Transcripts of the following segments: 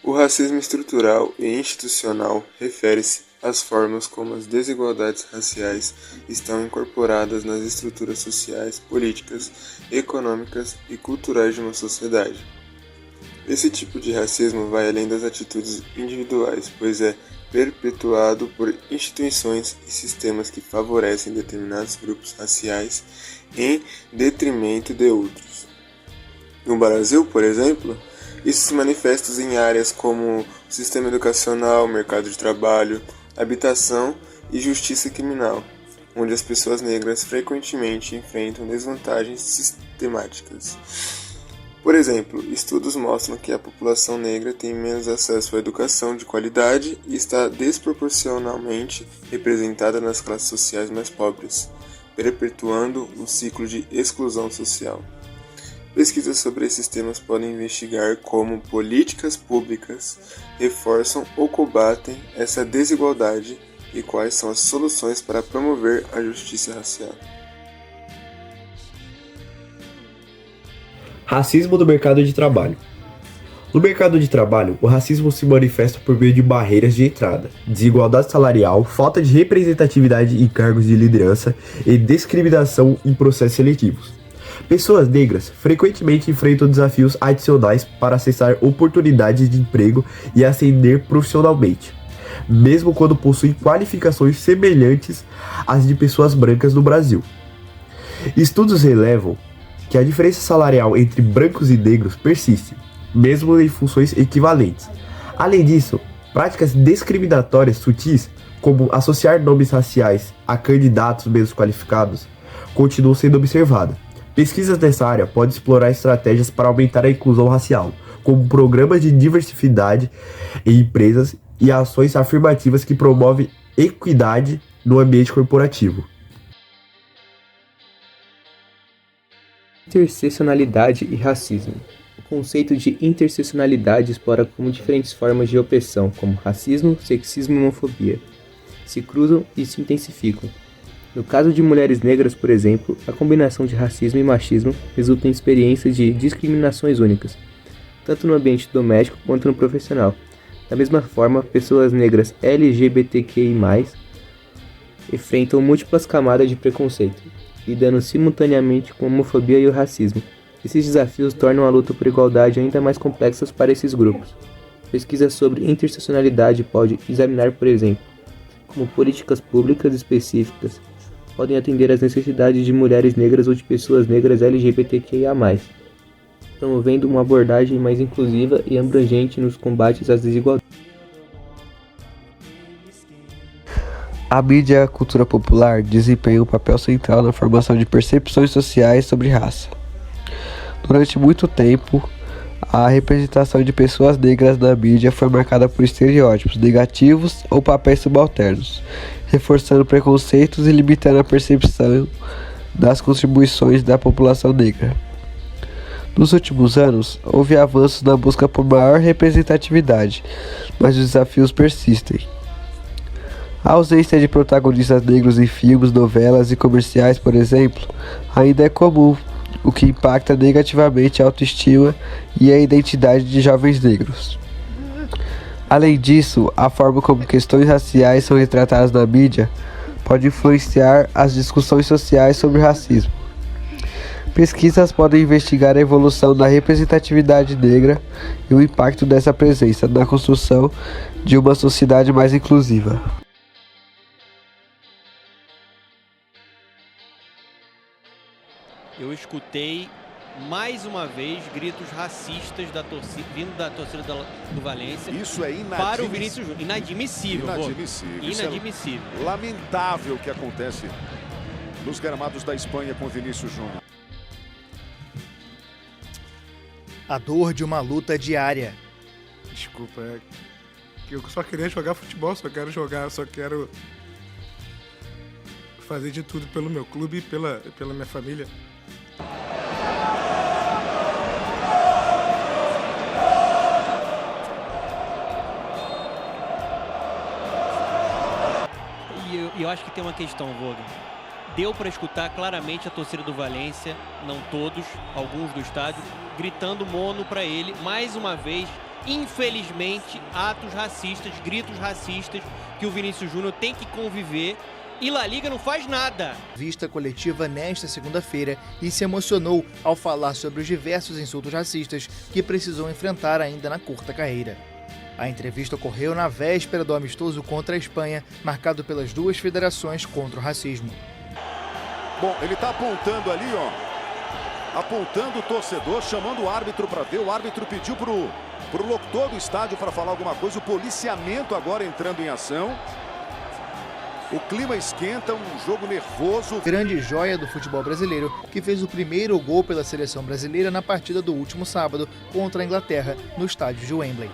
O racismo estrutural e institucional refere-se às formas como as desigualdades raciais estão incorporadas nas estruturas sociais, políticas, econômicas e culturais de uma sociedade. Esse tipo de racismo vai além das atitudes individuais, pois é perpetuado por instituições e sistemas que favorecem determinados grupos raciais em detrimento de outros. No Brasil, por exemplo, isso se manifesta em áreas como sistema educacional, mercado de trabalho, habitação e justiça criminal, onde as pessoas negras frequentemente enfrentam desvantagens sistemáticas. Por exemplo, estudos mostram que a população negra tem menos acesso à educação de qualidade e está desproporcionalmente representada nas classes sociais mais pobres, perpetuando um ciclo de exclusão social. Pesquisas sobre esses temas podem investigar como políticas públicas reforçam ou combatem essa desigualdade e quais são as soluções para promover a justiça racial. Racismo no mercado de trabalho. No mercado de trabalho, o racismo se manifesta por meio de barreiras de entrada, desigualdade salarial, falta de representatividade em cargos de liderança e discriminação em processos seletivos. Pessoas negras frequentemente enfrentam desafios adicionais para acessar oportunidades de emprego e ascender profissionalmente, mesmo quando possuem qualificações semelhantes às de pessoas brancas no Brasil. Estudos relevam que a diferença salarial entre brancos e negros persiste, mesmo em funções equivalentes. Além disso, práticas discriminatórias sutis, como associar nomes raciais a candidatos menos qualificados, continuam sendo observadas. Pesquisas nessa área podem explorar estratégias para aumentar a inclusão racial, como programas de diversidade em empresas e ações afirmativas que promovem equidade no ambiente corporativo. Interseccionalidade e racismo. O conceito de interseccionalidade explora como diferentes formas de opressão, como racismo, sexismo e homofobia, se cruzam e se intensificam. No caso de mulheres negras, por exemplo, a combinação de racismo e machismo resulta em experiências de discriminações únicas, tanto no ambiente doméstico quanto no profissional. Da mesma forma, pessoas negras LGBTQI+, enfrentam múltiplas camadas de preconceito, lidando simultaneamente com a homofobia e o racismo. Esses desafios tornam a luta por igualdade ainda mais complexa para esses grupos. Pesquisa sobre interseccionalidade pode examinar, por exemplo, como políticas públicas específicas podem atender às necessidades de mulheres negras ou de pessoas negras LGBTQIA+, promovendo uma abordagem mais inclusiva e abrangente nos combates às desigualdades. A mídia e a cultura popular desempenham um papel central na formação de percepções sociais sobre raça. Durante muito tempo, a representação de pessoas negras na mídia foi marcada por estereótipos negativos ou papéis subalternos, reforçando preconceitos e limitando a percepção das contribuições da população negra. Nos últimos anos, houve avanços na busca por maior representatividade, mas os desafios persistem. A ausência de protagonistas negros em filmes, novelas e comerciais, por exemplo, ainda é comum, o que impacta negativamente a autoestima e a identidade de jovens negros. Além disso, a forma como questões raciais são retratadas na mídia pode influenciar as discussões sociais sobre racismo. Pesquisas podem investigar a evolução da representatividade negra e o impacto dessa presença na construção de uma sociedade mais inclusiva. Eu escutei mais uma vez gritos racistas vindo da torcida do Valência. Isso é para o Vinícius Júnior. Inadmissível. Inadmissível. É lamentável o que acontece nos gramados da Espanha com Vinícius Júnior. A dor de uma luta diária. Desculpa, eu só queria jogar futebol, só quero fazer de tudo pelo meu clube e pela minha família. E eu acho que tem uma questão, Voga. Deu para escutar claramente a torcida do Valência, não todos, alguns do estádio, gritando mono para ele, mais uma vez infelizmente, atos racistas, gritos racistas que o Vinícius Júnior tem que conviver e La Liga não faz nada. Vista coletiva nesta segunda-feira e se emocionou ao falar sobre os diversos insultos racistas que precisou enfrentar ainda na curta carreira. A entrevista ocorreu na véspera do amistoso contra a Espanha, marcado pelas duas federações contra o racismo. Bom, ele está apontando ali, ó. Apontando o torcedor, chamando o árbitro para ver. O árbitro pediu pro locutor do estádio para falar alguma coisa. O policiamento agora entrando em ação. O clima esquenta, um jogo nervoso. Grande joia do futebol brasileiro, que fez o primeiro gol pela seleção brasileira na partida do último sábado contra a Inglaterra, no estádio de Wembley.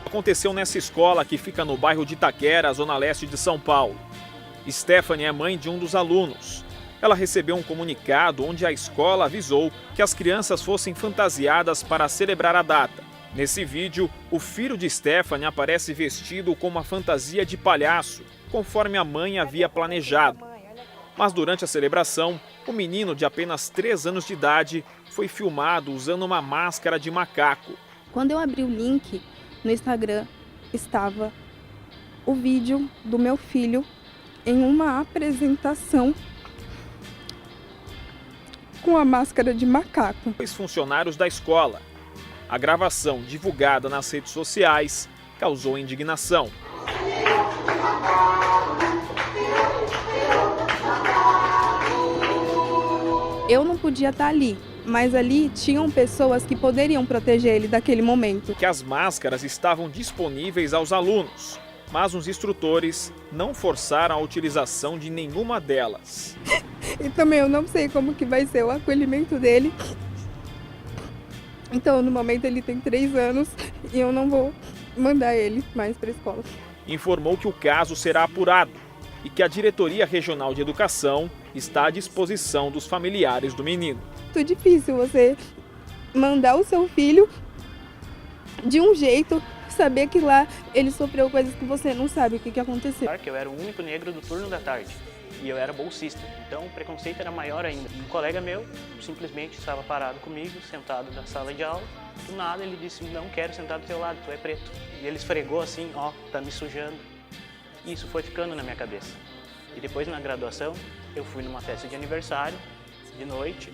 Aconteceu nessa escola que fica no bairro de Itaquera, zona leste de São Paulo. Stephanie é mãe de um dos alunos. Ela recebeu um comunicado onde a escola avisou que as crianças fossem fantasiadas para celebrar a data. Nesse vídeo, o filho de Stephanie aparece vestido com uma fantasia de palhaço, conforme a mãe havia planejado. Mas durante a celebração, o menino de apenas 3 anos de idade foi filmado usando uma máscara de macaco. Quando eu abri o link no Instagram, estava o vídeo do meu filho em uma apresentação com a máscara de macaco. Os funcionários da escola. A gravação, divulgada nas redes sociais, causou indignação. Eu não podia estar ali, mas ali tinham pessoas que poderiam proteger ele daquele momento. Que as máscaras estavam disponíveis aos alunos, mas os instrutores não forçaram a utilização de nenhuma delas. E também eu não sei como que vai ser o acolhimento dele. Então, no momento, ele tem 3 anos e eu não vou mandar ele mais para a escola. Informou que o caso será apurado e que a Diretoria Regional de Educação está à disposição dos familiares do menino. Muito difícil você mandar o seu filho de um jeito, saber que lá ele sofreu coisas que você não sabe o que aconteceu. Eu era o único negro do turno da tarde. E eu era bolsista, então o preconceito era maior ainda. Um colega meu simplesmente estava parado comigo, sentado na sala de aula. Do nada ele disse, não quero sentar do teu lado, tu é preto. E ele esfregou assim, ó, tá me sujando. E isso foi ficando na minha cabeça. E depois na graduação, eu fui numa festa de aniversário, de noite.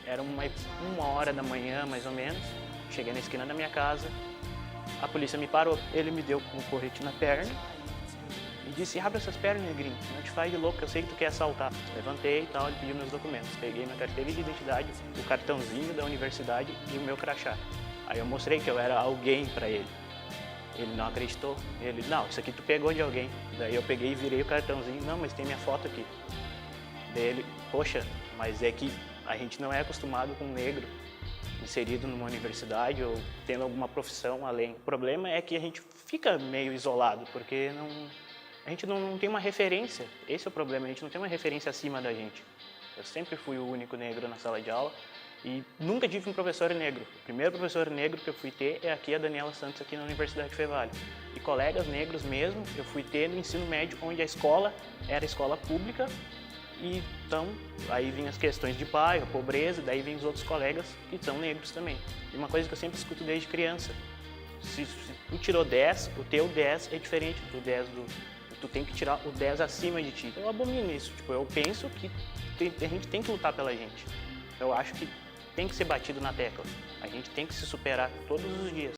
Era uma hora da manhã, mais ou menos. Cheguei na esquina da minha casa, a polícia me parou. Ele me deu um porrete na perna. E disse, abre essas pernas, negrinho, não te faz de louco, eu sei que tu quer assaltar. Levantei e tal, ele pediu meus documentos. Peguei minha carteira de identidade, o cartãozinho da universidade e o meu crachá. Aí eu mostrei que eu era alguém para ele. Ele não acreditou. Ele, não, isso aqui tu pegou de alguém. Daí eu peguei e virei o cartãozinho, não, mas tem minha foto aqui. Daí ele, poxa, mas é que a gente não é acostumado com um negro inserido numa universidade ou tendo alguma profissão além. O problema é que a gente fica meio isolado, porque a gente não tem uma referência, esse é o problema, a gente não tem uma referência acima da gente. Eu sempre fui o único negro na sala de aula e nunca tive um professor negro. O primeiro professor negro que eu fui ter é aqui a Daniela Santos, aqui na Universidade Fevale. E colegas negros mesmo, eu fui ter no ensino médio, onde a escola era escola pública. E então, aí vinham as questões de bairro, pobreza, daí vêm os outros colegas que são negros também. E uma coisa que eu sempre escuto desde criança, se tu tirou 10, o teu 10 é diferente do 10 tu tem que tirar o 10 acima de ti. Eu abomino isso, eu penso que a gente tem que lutar pela gente. Eu acho que tem que ser batido na tecla. A gente tem que se superar todos os dias.